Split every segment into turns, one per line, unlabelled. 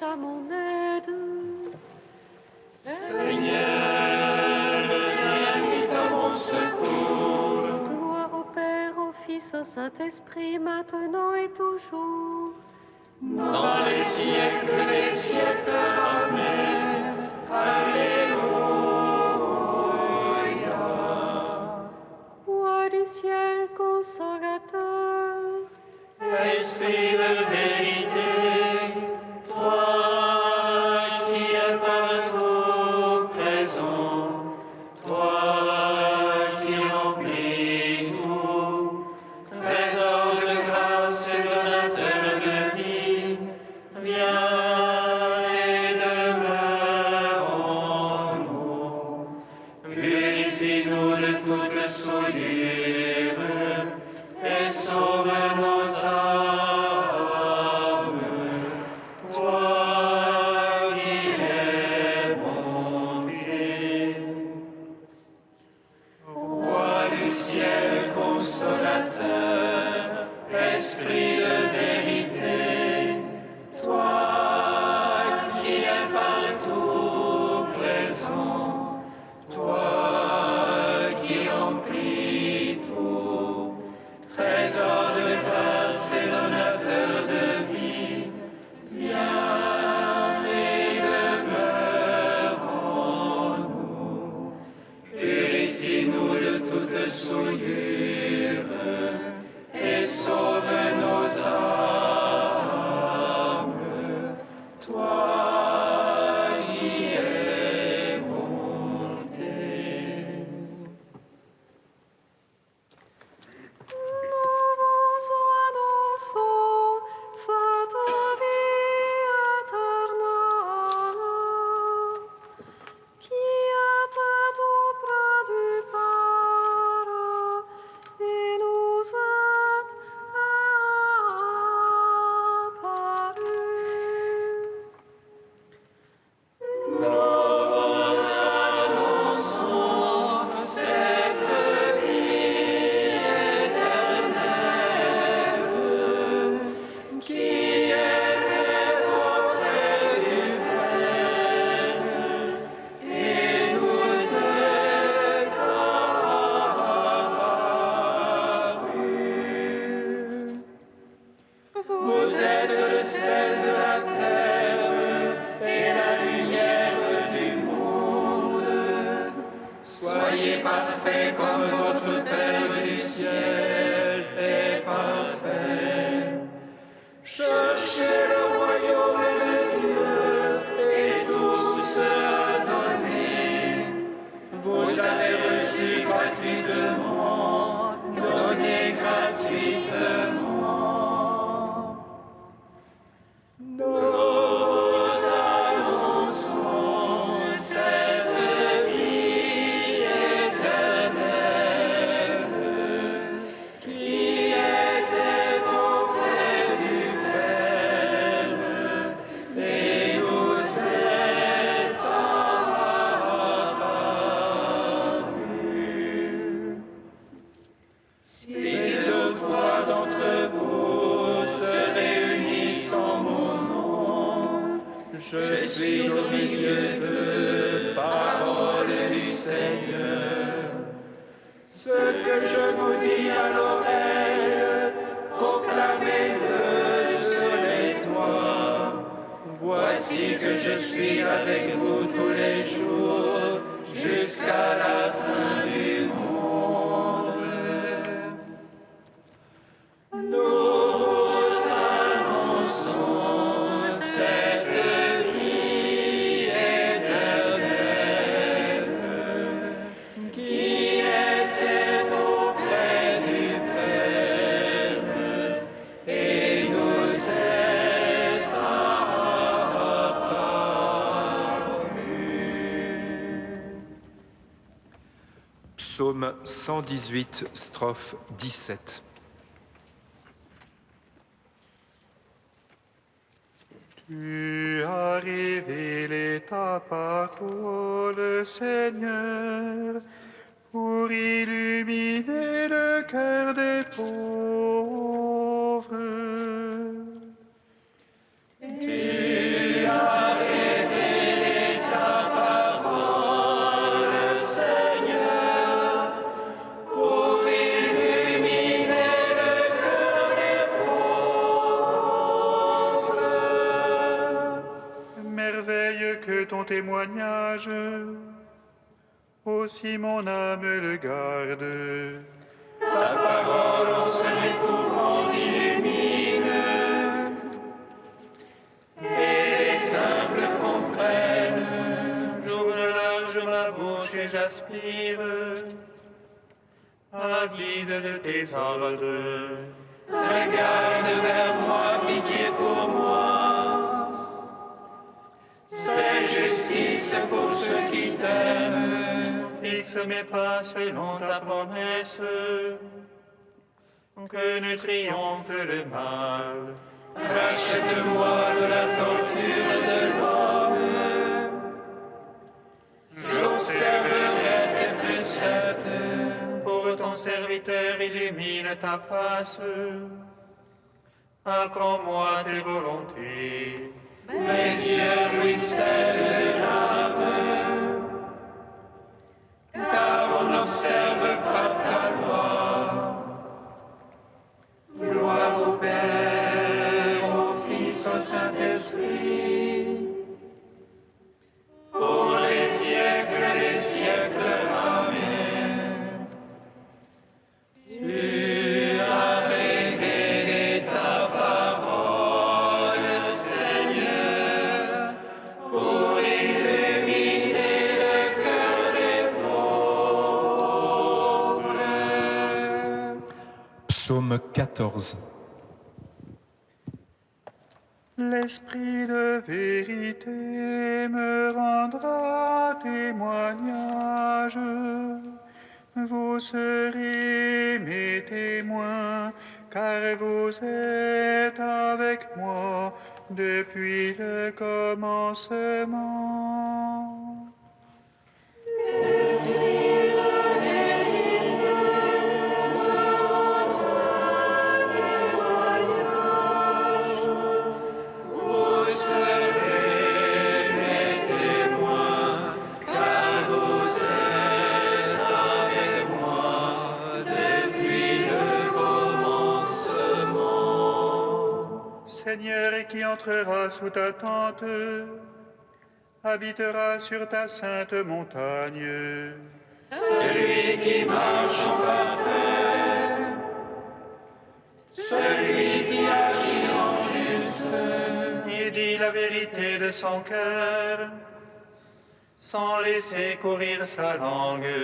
à mon aide.
Seigneur, viens vite à mon secours.
Gloire au Père, au Fils, au Saint-Esprit, maintenant et toujours.
Dans les siècles des siècles, Amen. Alléluia.
Roi du ciel consolateur,
Esprit de vérité, toi qui es partout présent, toi qui remplis tout, trésor de grâce et donateur de vie, viens et demeure en nous. Purifie-nous de toute souillure et sauve nos âmes. Toi qui es bonté. Roi du ciel consolateur, Esprit de vérité, toi qui es partout présent, toi qui remplis tout, trésor de grâce et donateur de vie, viens et demeure en nous. Purifie-nous de toute souillure et sauve nos âmes. Toi qui es bonté.
nous vous annonçons cette vie éternelle qui était auprès du Père et nous est apparue.
Cette vie éternelle qui était auprès du Père et nous est apparue. Vous êtes le sel de la terre et la lumière du monde. Soyez parfaits comme votre Père du ciel est parfait. Cherchez le royaume de Dieu et tout sera donné. Vous avez reçu gratuitement, donnez gratuitement. Nous annonçons cette vie éternelle qui était auprès du Père et nous est apparue. Si deux ou trois d'entre vous se réunissent en mon nom, je suis au milieu d'eux, parole du Seigneur. Ce que je vous dis à l'oreille, proclamez-le sur les toits. Voici que je suis avec vous tous les jours, jusqu'à la fin du monde. Nous annonçons cette vie éternelle qui était auprès du Père et nous est apparue.
Psaume 118, strophe 17.
Tu as révélé ta parole, Seigneur, pour illuminer le cœur des pauvres.
Tu
témoignage. Aussi mon âme le garde.
Ta parole en se découvrant illumine, et les simples comprennent.
J'ouvre large ma bouche et j'aspire, avide de tes ordres.
Regarde vers moi, pitié pour moi. C'est justice pour ceux qui t'aiment.
Fixe mes pas selon ta promesse, que ne triomphe le mal.
Rachète-moi de la torture de l'homme. J'observerai tes préceptes.
Pour ton serviteur, illumine ta face. Apprends-moi tes volontés.
Mes yeux ruissellent de larmes, car on n'observe pas ta loi. Gloire au Père, au Fils, au Saint-Esprit, pour les siècles des siècles. Amen. Tu as révélé ta parole, Seigneur, pour illuminer le cœur des pauvres.
Psaume 14.
L'esprit de vérité me rendra témoignage. Vous serez mes témoins, car vous êtes avec moi depuis le commencement.
Vous serez mes témoins, car vous êtes avec moi depuis le commencement.
Seigneur, et qui entrera sous ta tente, habitera sur ta sainte montagne.
Celui qui marche en parfait, celui qui agit en juste,
Il dit la vérité de son cœur, sans laisser courir sa langue.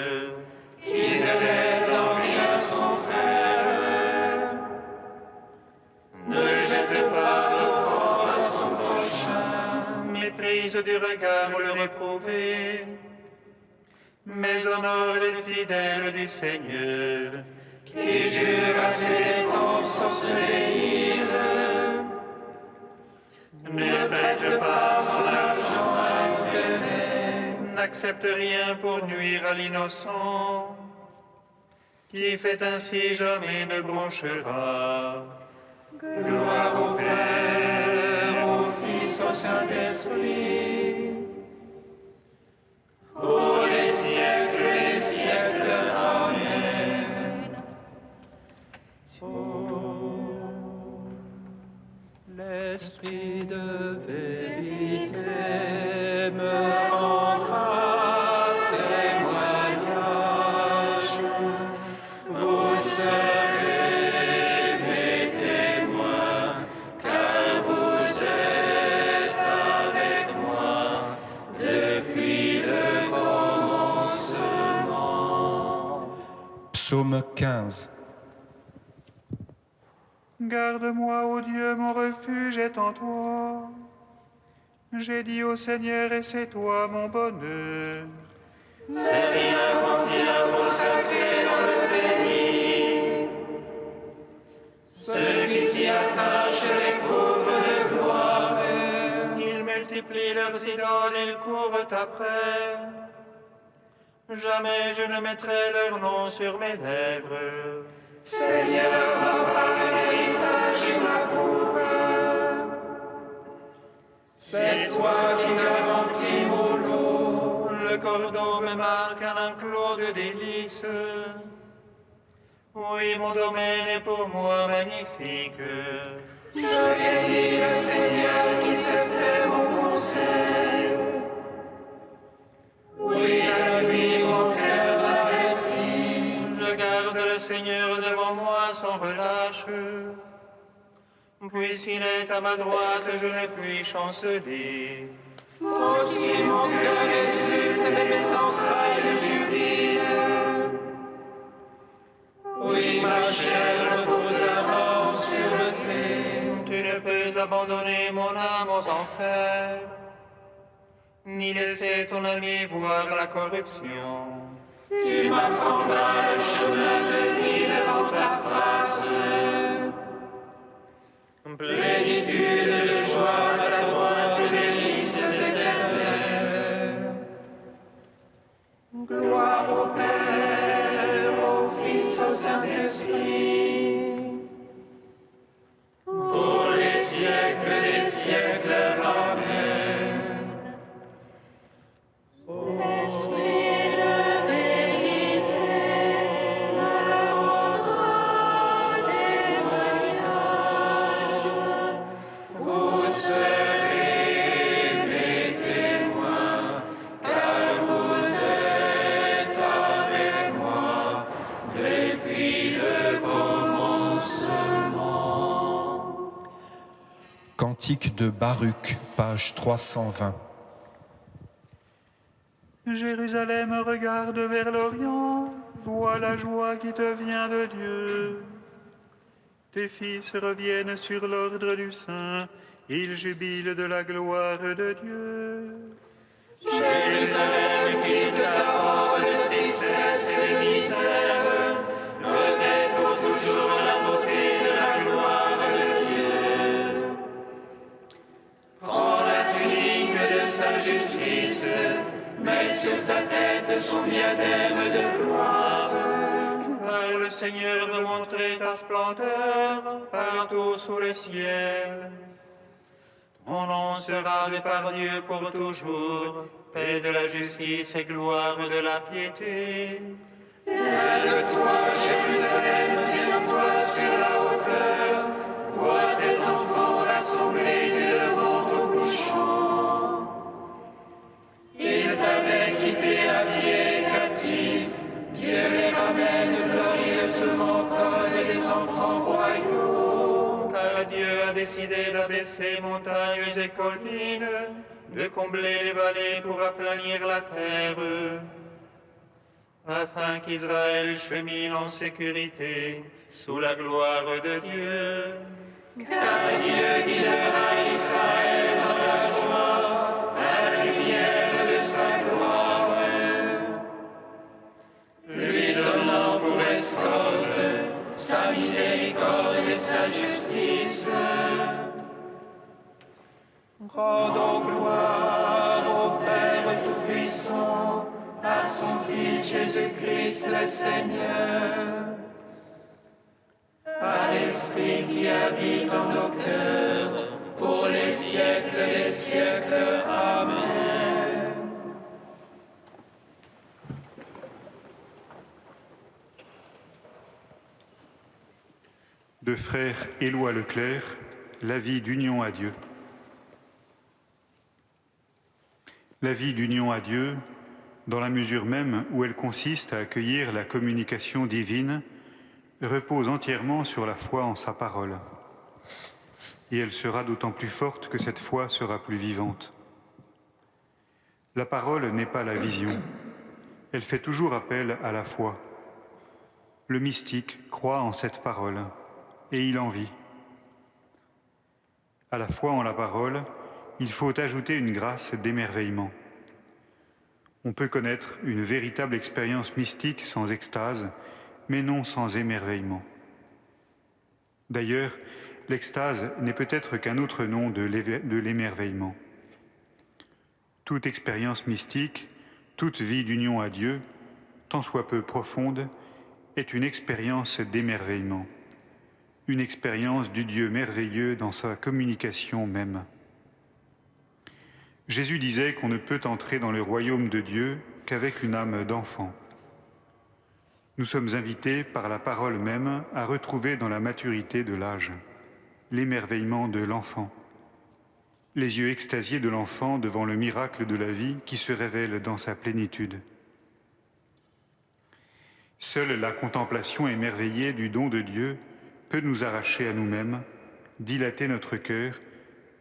qui ne laisse en rien son frère, ne jette pas l'opprobre à son prochain.
Méprise du regard le réprouvé, mais honore les fidèles du Seigneur.
Qui jure à ses dépenses sans se déhir, ne prête pas son argent à intérêt.
N'accepte rien pour nuire à l'innocent. Qui fait ainsi jamais ne bronchera.
Gloire au Père, au Fils, au Saint-Esprit, pour les siècles et les siècles. Amen.
L'esprit de vérité me rendra
Témoignage, vous serez mes témoins, car vous êtes avec moi depuis le commencement.
Psaume 15.
Garde-moi, ô Dieu, mon refuge est en toi. J'ai dit au Seigneur, et c'est toi mon bonheur.
C'est bien quand il a consacré dans le pays. Ceux qui s'y attachent les couvrent de gloire.
Ils multiplient leurs idoles, ils courent après. Jamais je ne mettrai leur nom sur mes lèvres.
Seigneur, ma part, l'héritage et ma coupe. C'est toi qui garantis mon lot.
Le cordon me marque un enclos de délices. Oui, mon domaine est pour moi magnifique.
Je bénis le Seigneur qui se fait mon conseil.
sans relâche. Puisqu'il est à ma droite, je ne puis chanceler.
Aussi mon cœur exulte et mes entrailles jubilent. Oui, ma chair reposera en sûreté.
Tu ne peux abandonner mon âme aux enfers, ni laisser ton ami voir la corruption.
Tu m'apprendras le chemin de vie devant ta face. Plénitude de joie à ta droite, délices éternelles. Gloire au Père, au Fils, au Saint-Esprit. Pour les siècles des siècles, Amen.
L'Esprit de vérité me rendra témoignage.
Vous serez mes témoins, car vous êtes avec moi depuis le commencement.
Cantique de Baruch, page 320.
Jérusalem, regarde vers l'Orient, vois la joie qui te vient de Dieu. Tes fils reviennent sur l'ordre du Saint, ils jubilent de la gloire de Dieu.
Jérusalem, quitte ta robe de tristesse et misère, revêt pour toujours la beauté de la gloire de Dieu. Prends la tunique de sa justice, mets sur ta tête son diadème de gloire.
Car le Seigneur veut montrer ta splendeur partout sous le ciel. Ton nom sera de par Dieu pour toujours, paix de la justice et gloire de la piété.
Lève-toi, Jérusalem, tiens-toi sur la hauteur, vois tes enfants rassemblés du levant au couchant. Ils t'avaient quitté à pied captif, Dieu les ramène glorieusement comme des enfants royaux.
Car Dieu a décidé d'abaisser montagnes et collines, de combler les vallées pour aplanir la terre, afin qu'Israël chemine en sécurité sous la gloire de Dieu.
Car Dieu guidera Israël dans la joie, à la lumière de sa gloire. Lui donnant pour escorte sa miséricorde et sa justice. Rendons gloire au Père Tout-Puissant, à son Fils Jésus-Christ le Seigneur, à l'Esprit qui habite en nos cœurs, pour les siècles des siècles. Amen.
De frère Éloi Leclerc, la vie d'union à Dieu. La vie d'union à Dieu, dans la mesure même où elle consiste à accueillir la communication divine, repose entièrement sur la foi en sa parole. Et elle sera d'autant plus forte que cette foi sera plus vivante. La parole n'est pas la vision. Elle fait toujours appel à la foi. Le mystique croit en cette parole et il en vit. À la foi en la parole, il faut ajouter une grâce d'émerveillement. On peut connaître une véritable expérience mystique sans extase, mais non sans émerveillement. D'ailleurs, l'extase n'est peut-être qu'un autre nom de l'émerveillement. Toute expérience mystique, toute vie d'union à Dieu, tant soit peu profonde, est une expérience d'émerveillement, une expérience du Dieu merveilleux dans sa communication même. Jésus disait qu'on ne peut entrer dans le royaume de Dieu qu'avec une âme d'enfant. Nous sommes invités par la parole même à retrouver dans la maturité de l'âge l'émerveillement de l'enfant, les yeux extasiés de l'enfant devant le miracle de la vie qui se révèle dans sa plénitude. Seule la contemplation émerveillée du don de Dieu peut nous arracher à nous-mêmes, dilater notre cœur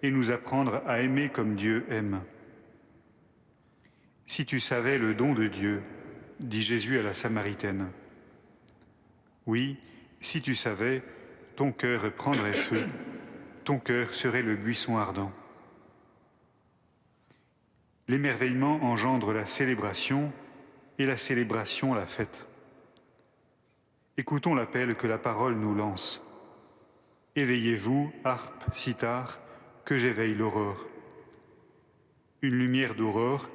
et nous apprendre à aimer comme Dieu aime. Si tu savais le don de Dieu, dit Jésus à la Samaritaine. Oui, si tu savais, ton cœur prendrait feu, ton cœur serait le buisson ardent. L'émerveillement engendre la célébration et la célébration la fête. Écoutons l'appel que la parole nous lance. Éveillez-vous, harpe, cithare, que j'éveille l'aurore. Une lumière d'aurore,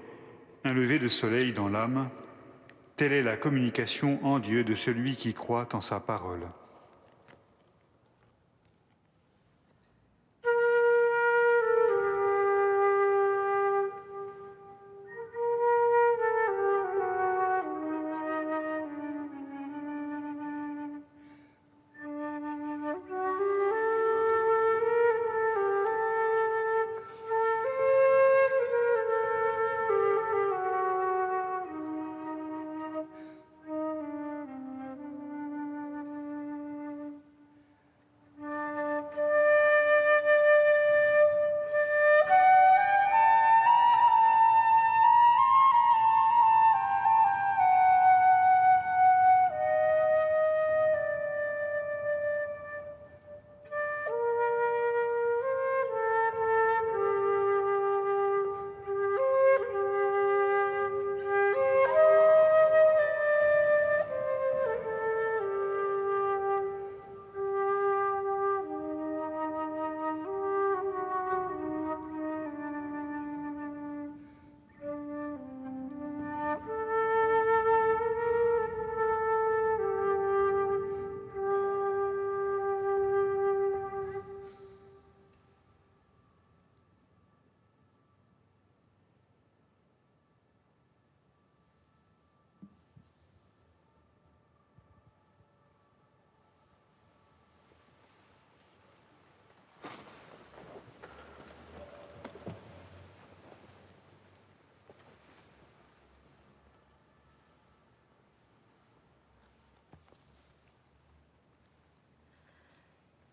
un lever de soleil dans l'âme, telle est la communication en Dieu de celui qui croit en sa parole.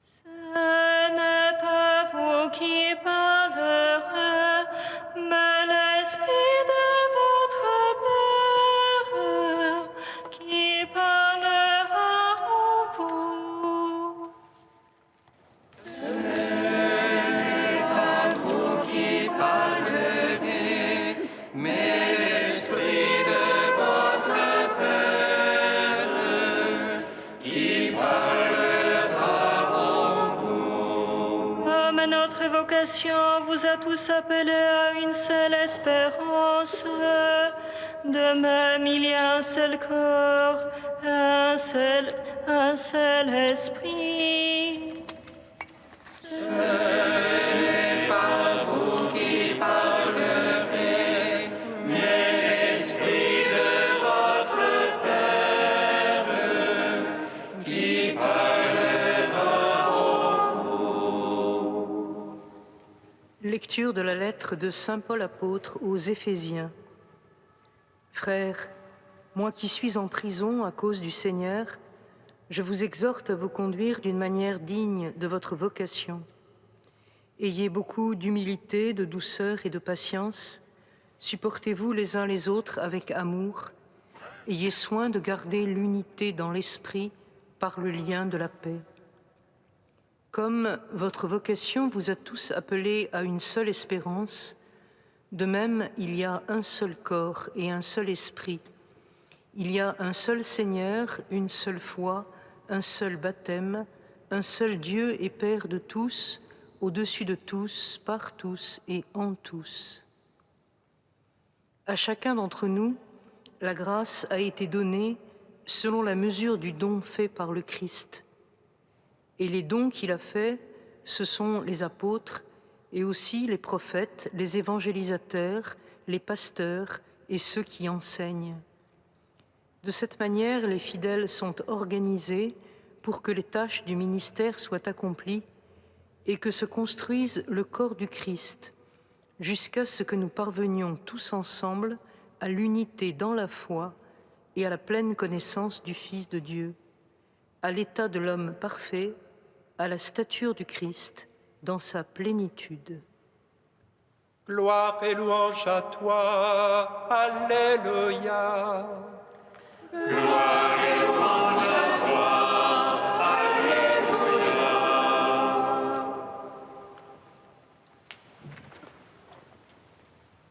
Ce n'est pas vous qui parlerez, mais l'Esprit de votre Père qui parlera en vous.
Ce n'est pas vous qui parlerez, mais l'Esprit de votre Père qui parlera.
Notre vocation vous a tous appelés à une seule espérance. De même, il y a un seul corps, un seul esprit.
Ce n'est pas vous qui parlerez, mais l'Esprit de votre Père qui parlera en vous.
Lecture de la lettre de Saint Paul apôtre aux Éphésiens. Frères, moi qui suis en prison à cause du Seigneur, je vous exhorte à vous conduire d'une manière digne de votre vocation. Ayez beaucoup d'humilité, de douceur et de patience. Supportez-vous les uns les autres avec amour. Ayez soin de garder l'unité dans l'esprit par le lien de la paix. Comme votre vocation vous a tous appelés à une seule espérance, de même il y a un seul corps et un seul esprit. Il y a un seul Seigneur, une seule foi, un seul baptême, un seul Dieu et Père de tous, au-dessus de tous, par tous et en tous. À chacun d'entre nous, la grâce a été donnée selon la mesure du don fait par le Christ. Et les dons qu'il a faits, ce sont les apôtres et aussi les prophètes, les évangélisateurs, les pasteurs et ceux qui enseignent. De cette manière, les fidèles sont organisés pour que les tâches du ministère soient accomplies et que se construise le corps du Christ, jusqu'à ce que nous parvenions tous ensemble à l'unité dans la foi et à la pleine connaissance du Fils de Dieu, à l'état de l'homme parfait, à la stature du Christ dans sa plénitude.
Gloire et louange à toi, Alléluia.
Gloire et louange à toi, Alléluia.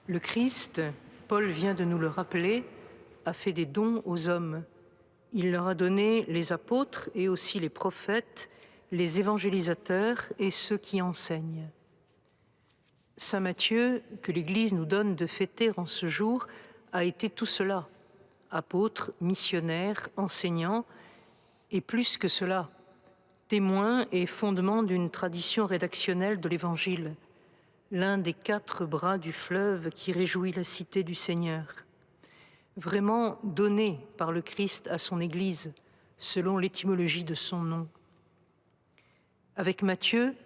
Le Christ, Paul vient de nous le rappeler, a fait des dons aux hommes. Il leur a donné les apôtres et aussi les prophètes, les évangélisateurs et ceux qui enseignent. Saint Matthieu, que l'Église nous donne de fêter en ce jour, a été tout cela, apôtre, missionnaire, enseignant, et plus que cela, témoin et fondement d'une tradition rédactionnelle de l'Évangile, l'un des 4 bras du fleuve qui réjouit la cité du Seigneur, vraiment donné par le Christ à son Église, selon l'étymologie de son nom. Avec Matthieu,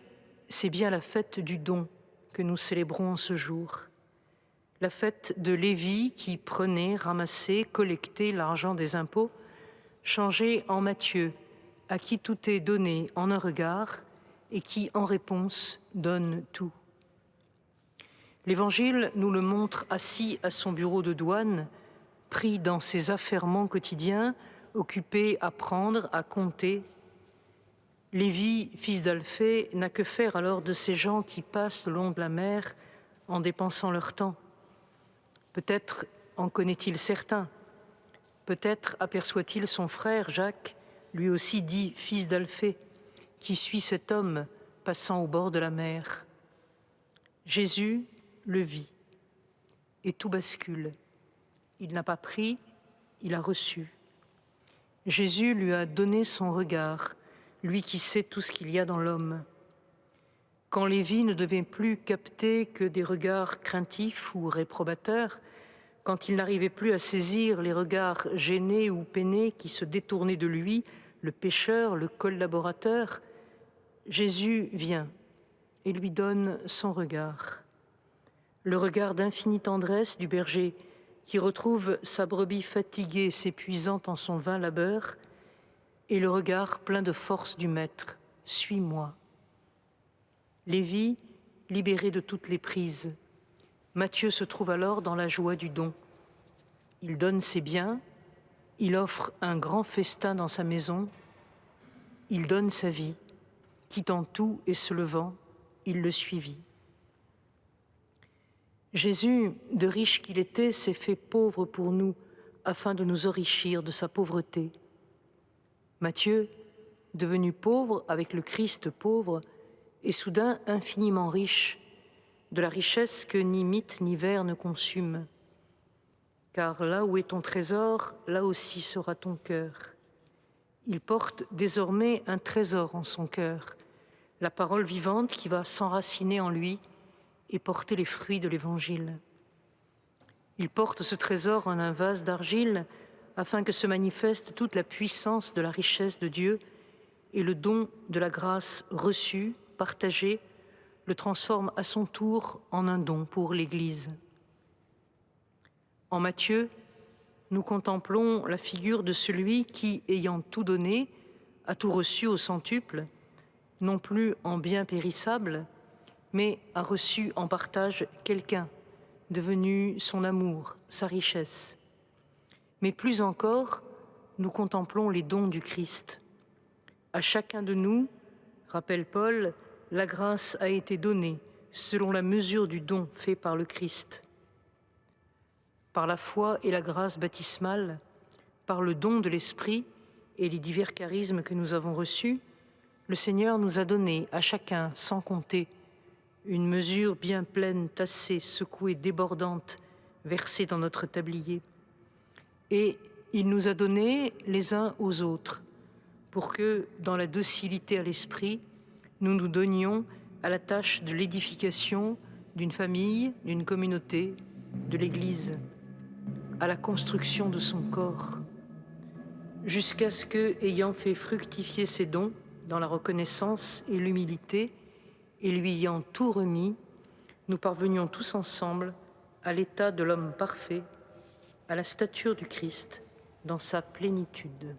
c'est bien la fête du don que nous célébrons en ce jour. La fête de Lévi qui prenait, ramassait, collectait l'argent des impôts, changé en Matthieu, à qui tout est donné en un regard et qui, en réponse, donne tout. L'Évangile nous le montre assis à son bureau de douane, pris dans ses affairements quotidiens, occupé à prendre, à compter. Lévi, fils d'Alphée, n'a que faire alors de ces gens qui passent le long de la mer en dépensant leur temps. Peut-être en connaît-il certains. Peut-être aperçoit-il son frère Jacques, lui aussi dit fils d'Alphée, qui suit cet homme passant au bord de la mer. Jésus le vit et tout bascule. Il n'a pas pris, il a reçu. Jésus lui a donné son regard, lui qui sait tout ce qu'il y a dans l'homme. Quand Lévi ne devait plus capter que des regards craintifs ou réprobateurs, quand il n'arrivait plus à saisir les regards gênés ou peinés qui se détournaient de lui, le pécheur, le collaborateur, Jésus vient et lui donne son regard. Le regard d'infinie tendresse du berger qui retrouve sa brebis fatiguée, s'épuisant en son vain labeur, et le regard plein de force du maître, « Suis-moi ». Lévi, libéré de toutes les prises. Matthieu se trouve alors dans la joie du don. Il donne ses biens, il offre un grand festin dans sa maison, il donne sa vie, quittant tout et se levant, il le suivit. Jésus, de riche qu'il était, s'est fait pauvre pour nous, afin de nous enrichir de sa pauvreté. Matthieu, devenu pauvre avec le Christ pauvre, est soudain infiniment riche, de la richesse que ni mythe ni verre ne consument. Car là où est ton trésor, là aussi sera ton cœur. Il porte désormais un trésor en son cœur, la parole vivante qui va s'enraciner en lui et porter les fruits de l'Évangile. Il porte ce trésor en un vase d'argile afin que se manifeste toute la puissance de la richesse de Dieu et le don de la grâce reçue, partagée, le transforme à son tour en un don pour l'Église. En Matthieu, nous contemplons la figure de celui qui, ayant tout donné, a tout reçu au centuple, non plus en biens périssables, mais a reçu en partage quelqu'un, devenu son amour, sa richesse. Mais plus encore, nous contemplons les dons du Christ. À chacun de nous, rappelle Paul, la grâce a été donnée selon la mesure du don fait par le Christ. Par la foi et la grâce baptismale, par le don de l'Esprit et les divers charismes que nous avons reçus, le Seigneur nous a donné à chacun, sans compter, une mesure bien pleine, tassée, secouée, débordante, versée dans notre tablier. Et il nous a donné les uns aux autres, pour que, dans la docilité à l'esprit, nous nous donnions à la tâche de l'édification d'une famille, d'une communauté, de l'Église, à la construction de son corps, jusqu'à ce que, ayant fait fructifier ses dons dans la reconnaissance et l'humilité, et lui ayant tout remis, nous parvenions tous ensemble à l'état de l'homme parfait, à la stature du Christ, dans sa plénitude.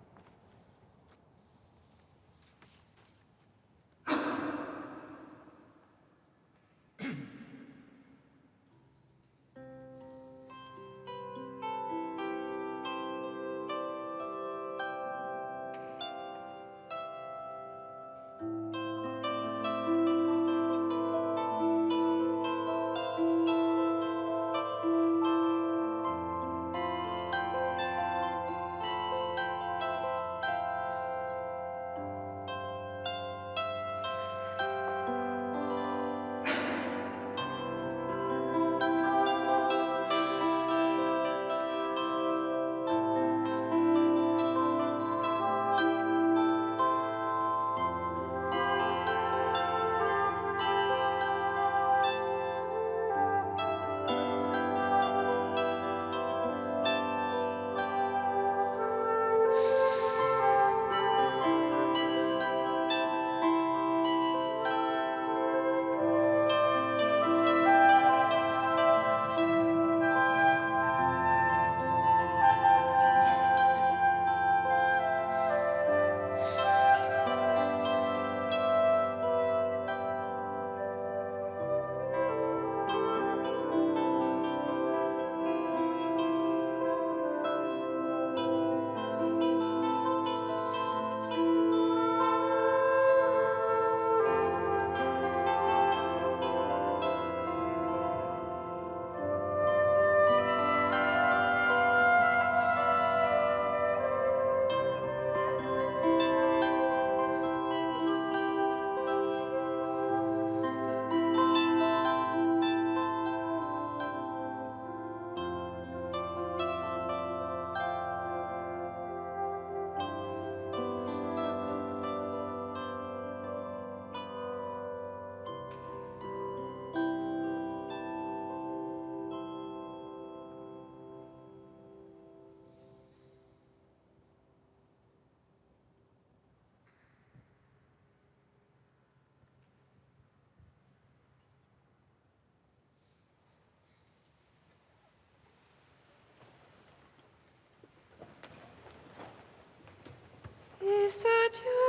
Fils de Dieu,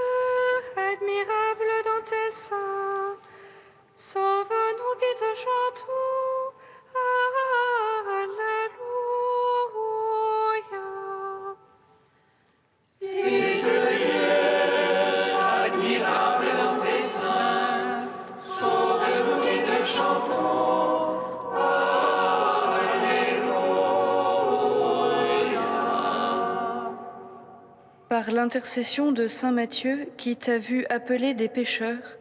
admirable dans tes seins, sauve-nous qui te chantons. Alléluia.
Fils de Dieu, admirable dans tes seins, sauve-nous qui te chantons.
Par l'intercession de saint Matthieu, qui t'a vu appeler des pécheurs,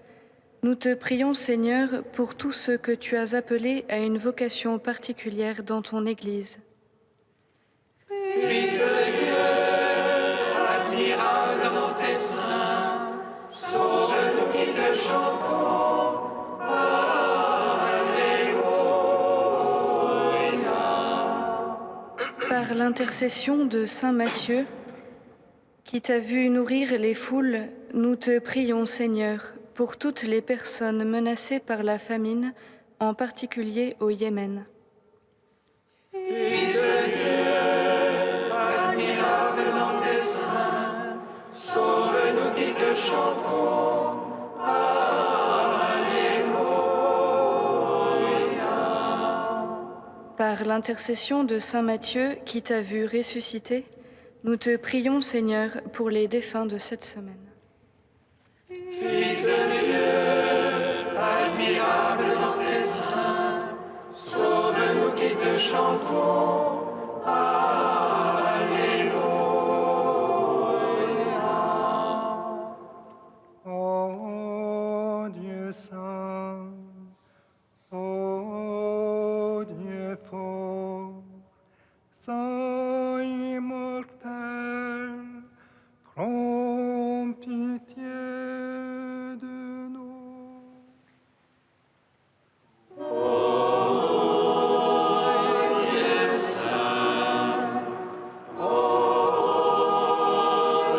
nous te prions, Seigneur, pour tous ceux que tu as appelés à une vocation particulière dans ton Église.
Fils de Dieu, admirable dans tes seins, sauve-nous qui te chantons. Alléluia.
Par l'intercession de saint Matthieu, qui t'a vu nourrir les foules, nous te prions, Seigneur, pour toutes les personnes menacées par la famine, en particulier au Yémen.
Fils de Dieu, admirable dans tes seins, sauve-nous qui te chantons. Alléluia.
Par l'intercession de saint Matthieu, qui t'a vu ressusciter, nous te prions, Seigneur, pour les défunts de cette semaine.
Fils de Dieu, admirable dans tes seins, sauve-nous qui te chantons. Alléluia.
Ô Dieu saint, ô Dieu fort, saint immortel, prends pitié de nous.
Dieu saint, ô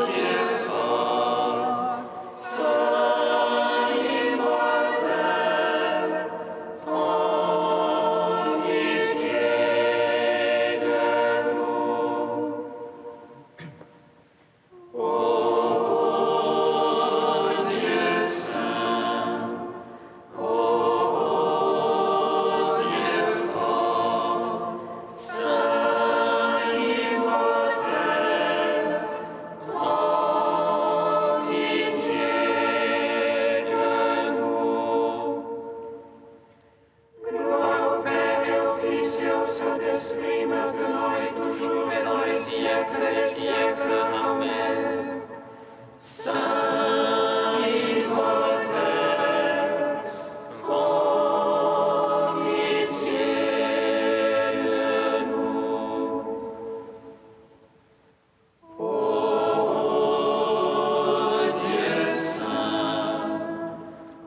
Dieu fort, saint immortel, prends pitié de nous. Ô Dieu saint, ô Dieu fort, saint immortel, prends pitié de nous. Gloire au Père et au Fils et au Saint-Esprit, maintenant et toujours et dans les siècles des siècles. Amen. Saint immortel, prends pitié de nous. Ô Dieu saint,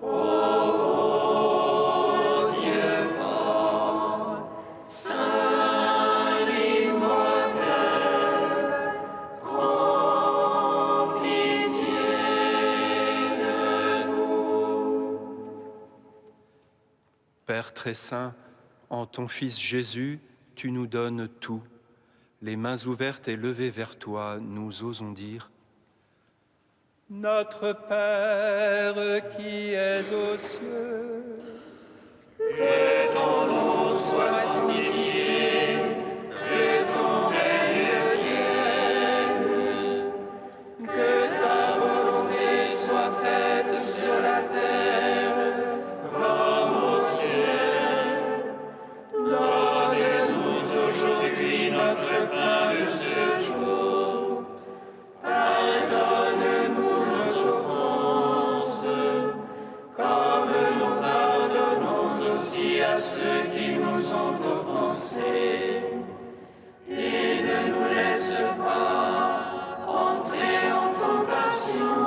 ô Dieu fort, saint immortel, prends pitié de nous.
Père très saint, en ton Fils Jésus, tu nous donnes tout. Les mains ouvertes et levées vers toi, nous osons dire:
Notre Père qui es aux cieux,
Que ton nom soit sanctifié, que ton règne vienne, que ta volonté soit faite sur la terre comme au ciel. Donne-nous aujourd'hui notre pain de ce jour. Pardonne-nous nos offenses, comme nous pardonnons aussi à ceux qui nous ont offensés. Et ne nous laisse pas entrer en tentation,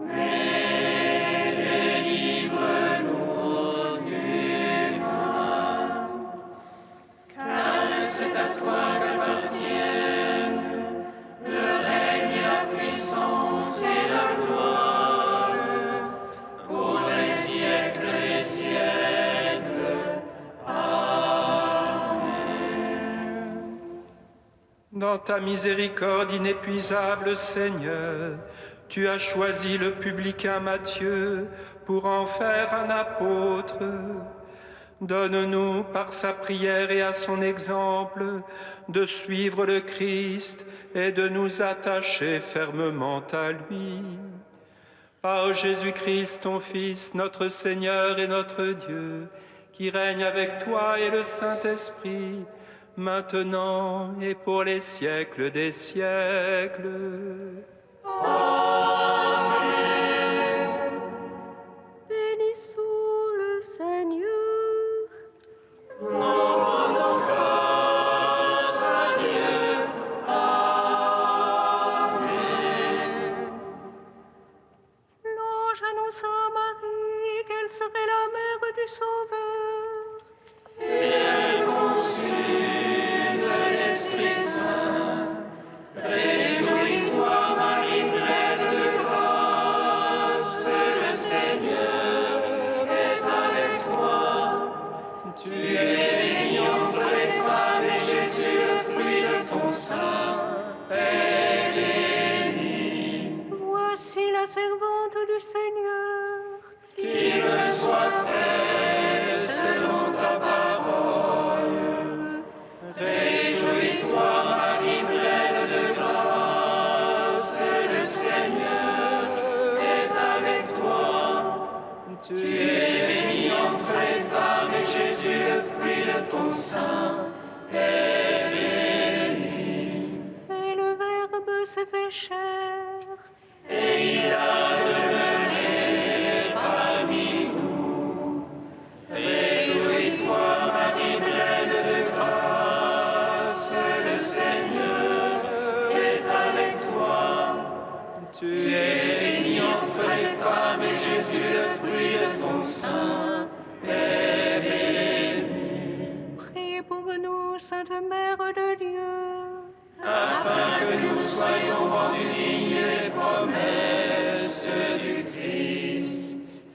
mais délivre-nous du mal. Car c'est à toi qu'appartiennent le règne, la puissance et la gloire pour les siècles des siècles. Amen.
Dans ta miséricorde inépuisable, Seigneur, tu as choisi le publicain Matthieu pour en faire un apôtre. Donne-nous, par sa prière et à son exemple, de suivre le Christ et de nous attacher fermement à lui. Par Jésus-Christ, ton Fils, notre Seigneur et notre Dieu, qui règne avec toi et le Saint-Esprit, maintenant et pour les siècles des siècles.
Bénissons le Seigneur. L'ange annonça à Marie qu'elle serait la mère du Sauveur. Voici la servante du Seigneur. Et le Verbe s'est fait chair.
Tu es bénie entre les femmes et Jésus, le fruit de ton sein, est béni.
Priez pour nous, Sainte Mère de Dieu.
Afin que nous soyons rendus dignes des promesses du Christ.